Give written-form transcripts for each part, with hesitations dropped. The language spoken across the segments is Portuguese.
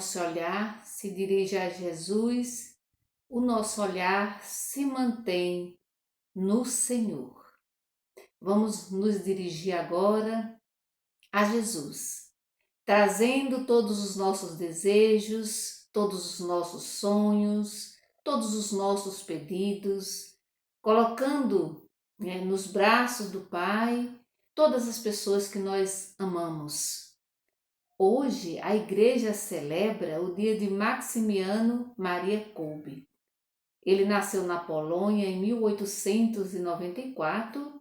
nosso olhar se dirige a Jesus, o nosso olhar se mantém no Senhor. Vamos nos dirigir agora a Jesus, trazendo todos os nossos desejos, todos os nossos sonhos, todos os nossos pedidos, colocando, nos braços do Pai todas as pessoas que nós amamos. Hoje a igreja celebra o dia de Maximiano Maria Kolbe. Ele nasceu na Polônia em 1894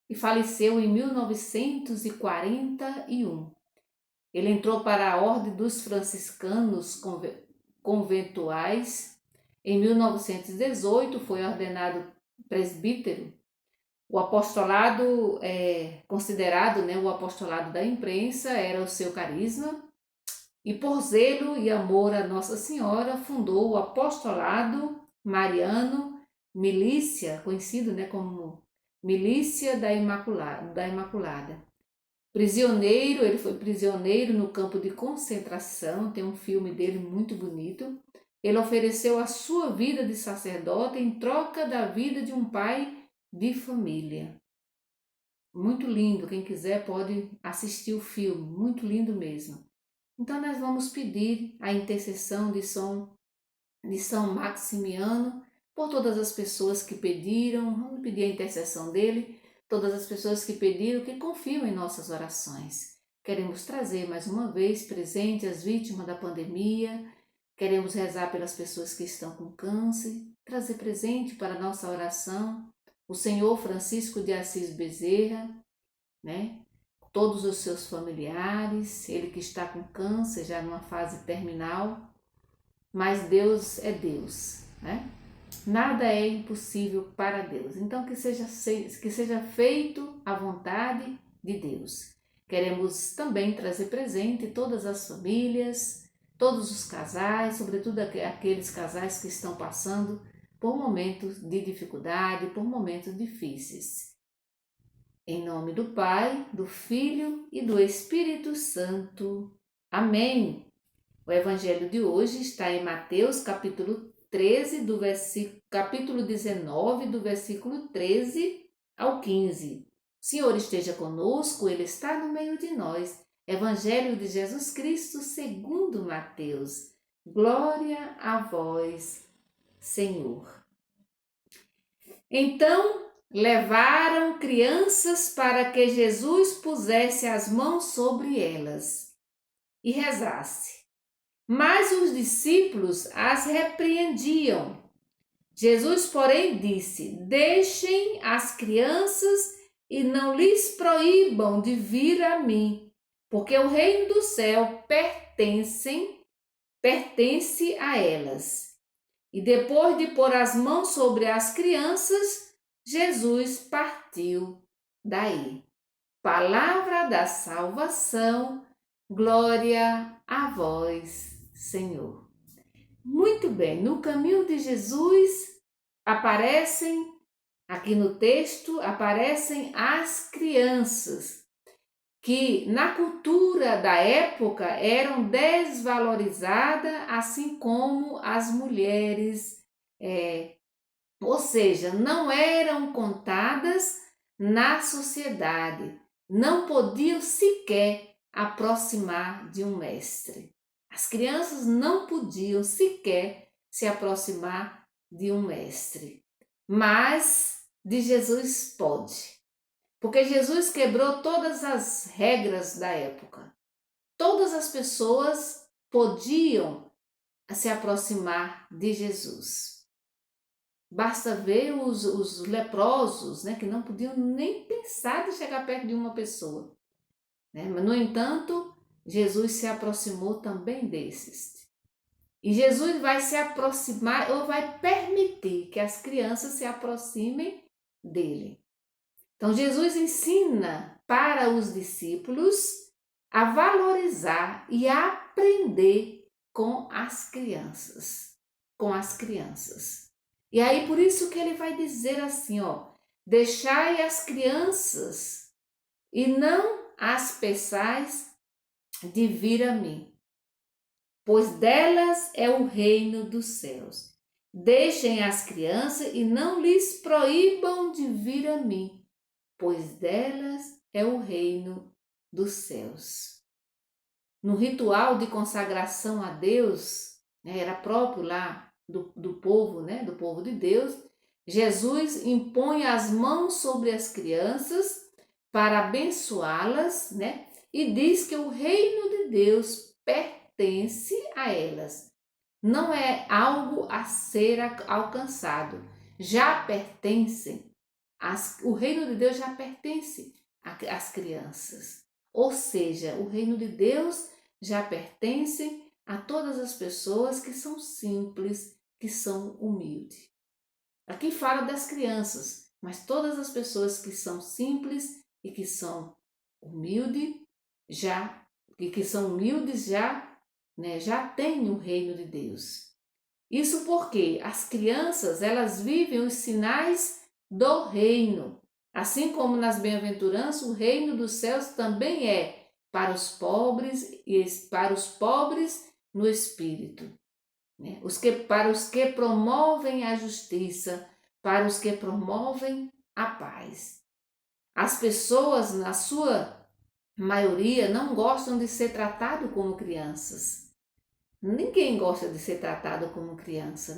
e faleceu em 1941. Ele entrou para a Ordem dos Franciscanos Conventuais. Em 1918 foi ordenado presbítero. O apostolado considerado, o apostolado da imprensa, era o seu carisma. E por zelo e amor a Nossa Senhora, fundou o apostolado mariano, milícia, conhecido como Milícia da Imaculada. Prisioneiro, ele foi prisioneiro no campo de concentração, tem um filme dele muito bonito. Ele ofereceu a sua vida de sacerdote em troca da vida de um pai de família. Muito lindo, quem quiser pode assistir o filme, muito lindo mesmo. Então nós vamos pedir a intercessão de São Maximiano por todas as pessoas que pediram, vamos pedir a intercessão dele, todas as pessoas que pediram, que confiam em nossas orações. Queremos trazer mais uma vez presente as vítimas da pandemia, queremos rezar pelas pessoas que estão com câncer, trazer presente para a nossa oração o Senhor Francisco de Assis Bezerra, todos os seus familiares, ele que está com câncer já numa fase terminal, mas Deus é Deus, Nada é impossível para Deus. Então que seja feito a vontade de Deus. Queremos também trazer presente todas as famílias, todos os casais, sobretudo aqueles casais que estão passando por momentos de dificuldade, por momentos difíceis. Em nome do Pai, do Filho e do Espírito Santo. Amém. O evangelho de hoje está em Mateus, capítulo 19, do versículo 13 ao 15. O Senhor esteja conosco, Ele está no meio de nós. Evangelho de Jesus Cristo segundo Mateus. Glória a vós, Senhor. Então levaram crianças para que Jesus pusesse as mãos sobre elas e rezasse. Mas os discípulos as repreendiam. Jesus, porém, disse: deixem as crianças e não lhes proíbam de vir a mim, porque o reino do céu pertence a elas. E depois de pôr as mãos sobre as crianças, Jesus partiu daí. Palavra da salvação, glória a vós, Senhor. Muito bem, no caminho de Jesus aparecem, aqui no texto, aparecem as crianças, que na cultura da época eram desvalorizadas, assim como as mulheres, ou seja, não eram contadas na sociedade, não podiam sequer aproximar de um mestre. As crianças não podiam sequer se aproximar de um mestre, mas de Jesus pode. Porque Jesus quebrou todas as regras da época. Todas as pessoas podiam se aproximar de Jesus. Basta ver os leprosos, que não podiam nem pensar de chegar perto de uma pessoa. Mas, no entanto, Jesus se aproximou também desses. E Jesus vai se aproximar, ou vai permitir que as crianças se aproximem dele. Então, Jesus ensina para os discípulos a valorizar e a aprender com as crianças. E aí, por isso que ele vai dizer assim, deixai as crianças e não as peçais de vir a mim. pois delas é o reino dos céus. Deixem as crianças e não lhes proíbam de vir a mim, pois delas é o reino dos céus. No ritual de consagração a Deus, era próprio lá do povo, do povo de Deus, Jesus impõe as mãos sobre as crianças para abençoá-las, e diz que o reino de Deus pertence a elas. Não é algo a ser alcançado, já pertencem. O reino de Deus já pertence às crianças. Ou seja, o reino de Deus já pertence a todas as pessoas que são simples, que são humildes. Aqui fala das crianças, mas todas as pessoas que são simples e que são humildes já têm o reino de Deus. Isso porque as crianças, elas vivem os sinais do reino. Assim como nas bem-aventuranças, o reino dos céus também é para os pobres e para os pobres no espírito. Para os que promovem a justiça, para os que promovem a paz. As pessoas, na sua maioria, não gostam de ser tratado como crianças. Ninguém gosta de ser tratado como criança,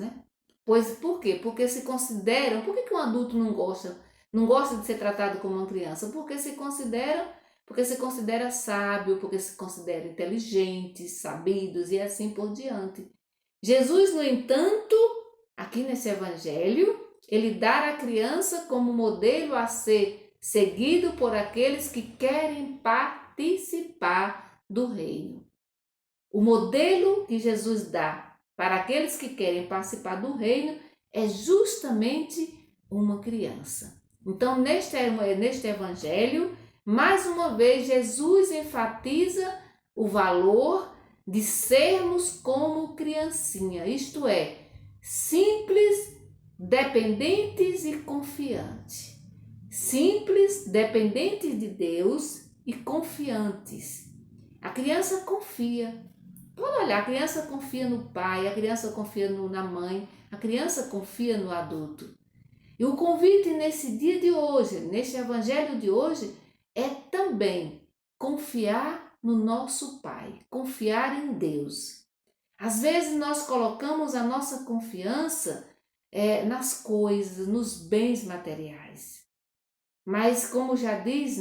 Pois por quê? Porque se consideram. Por que um adulto não gosta de ser tratado como uma criança? Porque se considera sábio, porque se considera inteligente, sabidos e assim por diante. Jesus, no entanto, aqui nesse evangelho, ele dá a criança como modelo a ser seguido por aqueles que querem participar do reino. O modelo que Jesus dá para aqueles que querem participar do reino é justamente uma criança. Então, neste evangelho, mais uma vez, Jesus enfatiza o valor de sermos como criancinha, isto é, simples, dependentes e confiantes. Simples, dependentes de Deus e confiantes. A criança confia. Pode olhar, a criança confia no pai, a criança confia na mãe, a criança confia no adulto. E o convite nesse dia de hoje, neste evangelho de hoje, é também confiar no nosso Pai, confiar em Deus. Às vezes nós colocamos a nossa confiança nas coisas, nos bens materiais. Mas como já diz,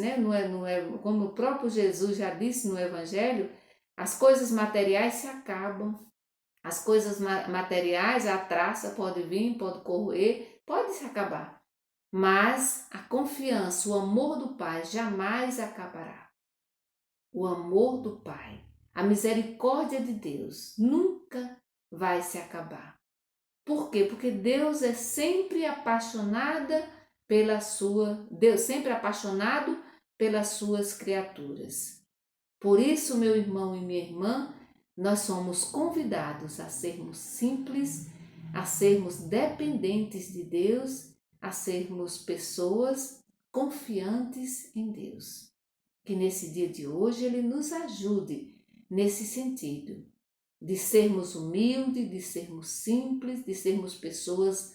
como o próprio Jesus já disse no evangelho, as coisas materiais se acabam. As coisas materiais, a traça pode vir, pode corroer, pode se acabar. Mas a confiança, o amor do Pai jamais acabará. O amor do Pai, a misericórdia de Deus nunca vai se acabar. Por quê? Porque Deus é sempre sempre apaixonado pelas suas criaturas. Por isso, meu irmão e minha irmã, nós somos convidados a sermos simples, a sermos dependentes de Deus, a sermos pessoas confiantes em Deus. Que nesse dia de hoje Ele nos ajude nesse sentido, de sermos humildes, de sermos simples, de sermos pessoas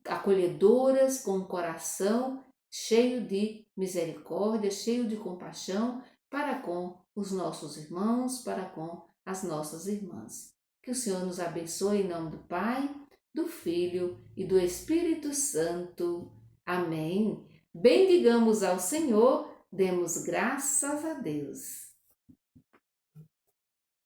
acolhedoras, com um coração cheio de misericórdia, cheio de compaixão, para com os nossos irmãos, para com as nossas irmãs. Que o Senhor nos abençoe em nome do Pai, do Filho e do Espírito Santo. Amém. Bendigamos ao Senhor, demos graças a Deus.